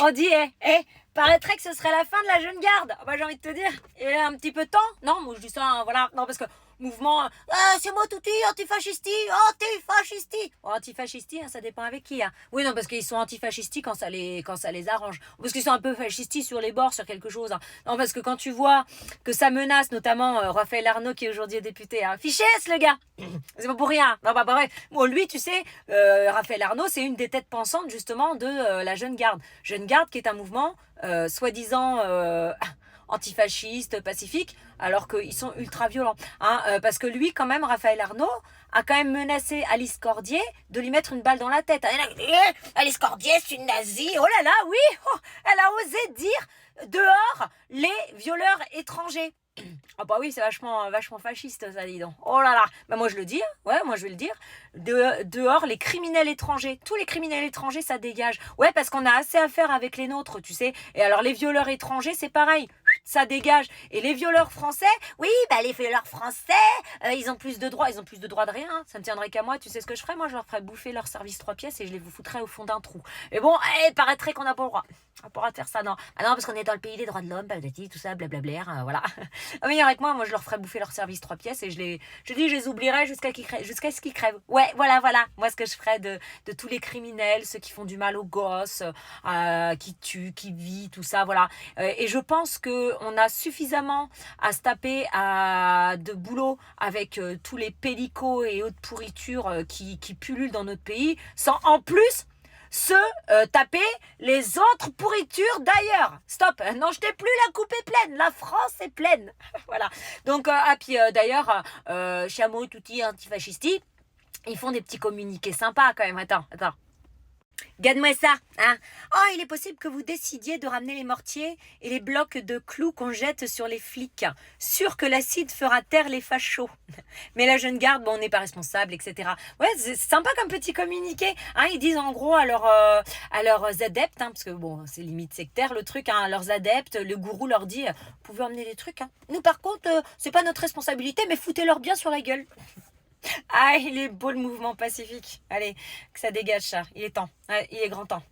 On dit, paraîtrait que ce serait la fin de la jeune garde. Bah, j'ai envie de te dire, il y a un petit peu de temps. Non, moi je dis ça, hein, voilà. Non, parce que mouvement, c'est moi touti, antifascisti, antifascisti. Oh, antifascisti, hein, ça dépend avec qui. Hein. Oui, non, parce qu'ils sont antifascisti quand ça les arrange. Parce qu'ils sont un peu fascisti sur les bords, sur quelque chose. Hein. Non, parce que quand tu vois que ça menace notamment Raphaël Arnaud, qui est aujourd'hui député, hein. Fichesse, le gars. C'est pas pour rien. Non, bah, bref. Bon, lui, tu sais, Raphaël Arnaud, c'est une des têtes pensantes, justement, de la Jeune Garde. Jeune Garde, qui est un mouvement, soi-disant, antifasciste, pacifique, alors qu'ils sont ultra violents. Hein, parce que lui, quand même, Raphaël Arnaud, a quand même menacé Alice Cordier de lui mettre une balle dans la tête. Alice Cordier, c'est une nazie. Oh là là, oui, elle a osé dire dehors les violeurs étrangers. Ah bah oui, c'est vachement fasciste, ça, dis donc. Oh là là. Bah moi je le dis, ouais, moi je vais le dire. Dehors, les criminels étrangers. Tous les criminels étrangers, ça dégage. Ouais, parce qu'on a assez à faire avec les nôtres, tu sais. Et alors les violeurs étrangers, c'est pareil. Ça dégage. Et les violeurs français, oui, bah les violeurs français, ils ont plus de droits. Ils ont plus de droits de rien. Hein. Ça ne tiendrait qu'à moi. Tu sais ce que je ferais? Moi, je leur ferais bouffer leur service 3 pièces et je les vous foutrais au fond d'un trou. Mais bon, paraîtrait qu'on n'a pas le droit. On pourra faire ça, non. Ah non, parce qu'on est dans le pays des droits de l'homme, tout ça, blablabla, voilà. Ah oui, avec moi, je leur ferais bouffer leur service 3 pièces et je les oublierais jusqu'à ce qu'ils crèvent. Ouais, voilà. Moi, ce que je ferais de tous les criminels, ceux qui font du mal aux gosses, qui tuent, qui vivent, tout ça, voilà. Et je pense que on a suffisamment à se taper de boulot avec tous les pellicos et autres pourritures qui pullulent dans notre pays, sans en plus se taper les autres pourritures d'ailleurs. Stop, non, je t'ai plus, la coupe est pleine, la France est pleine. Voilà. Donc, puis d'ailleurs, Chameau, Touti, Antifascisti, ils font des petits communiqués sympas quand même. Attends. Garde-moi ça, hein. Oh, il est possible que vous décidiez de ramener les mortiers et les blocs de clous qu'on jette sur les flics. Sûr que l'acide fera taire les fachos. Mais la jeune garde, bon, on n'est pas responsable, etc. Ouais, c'est sympa comme petit communiqué. Hein, ils disent en gros à leurs adeptes, hein, parce que bon, c'est limite sectaire le truc, hein, à leurs adeptes, le gourou leur dit, vous pouvez emmener les trucs. Hein. Nous, par contre, c'est pas notre responsabilité, mais foutez-leur bien sur la gueule. Ah, il est beau le mouvement pacifique. Allez, que ça dégage ça. Il est temps. Il est grand temps.